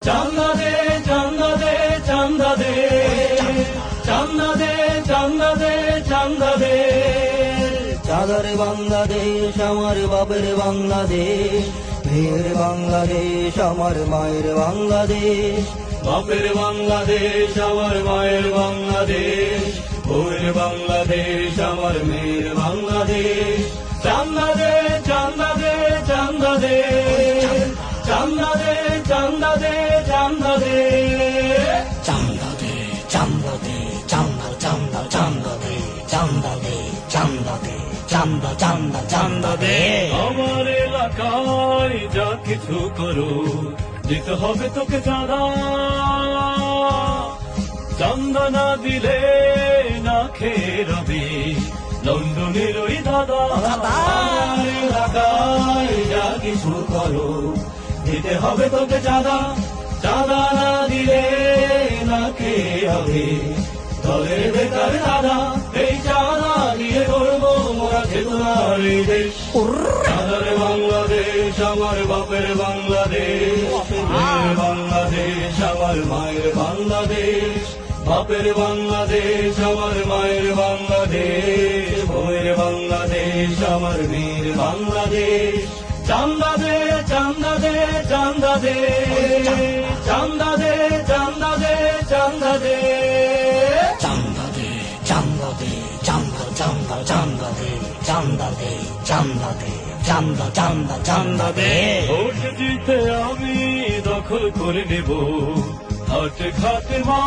চান্দা দে চান্দা দে চান্দা দে চান্দা দে চান্দা দে চান্দা দে চাঁদারে বাংলাদেশ আমার বাপের বাংলাদেশ মেয়ের বাংলাদেশ আমার মায়ের বাংলাদেশ বাপের বাংলাদেশ আমার মায়ের বাংলাদেশ বউয়ের বাংলাদেশ আমার মেয়ের বাংলাদেশ চান্দা দে চান্দা দে চান্দা দে চান্দা দে চান্দা দে চান্দা দে চান্দা দে চান্দা দে চান্দা চান্দা চান্দা দে চান্দা দে চান্দা দে চান্দা চান্দা চান্দা দে আমার এলাকায় যা কিছু করো দিতে হবে তোকে চাঁদা চান্দা না দিলে না খেয়ে রবি লন্ডনের ওই দাদা আমার এলাকায় যা কিছু করো দিতে হবে তোকে চাঁদা চাঁদা না দিলে না খেয়ে হবে দলের বেকার দাদা এই চাঁদা দিয়ে করবো মোরা চেতনার এই দেশ চাঁদার বাংলাদেশ আমার বাপের বাংলাদেশ মেয়ের বাংলাদেশ আমার মায়ের বাংলাদেশ বাপের বাংলাদেশ আমার মায়ের বাংলাদেশ বউয়ের বাংলাদেশ আমার মেয়ের বাংলাদেশ চান্দা দে চান্দা দে চান্দা দে চান্দা দে চান্দা দে চান্দা দে চান্দা দে চান্দা দে চান্দা চান্দা চান্দা দে চান্দা দে চান্দা দে চান্দা চান্দা চান্দা দে ভোট জিতে আমি দখল করে নেব হাটে ঘাটে মা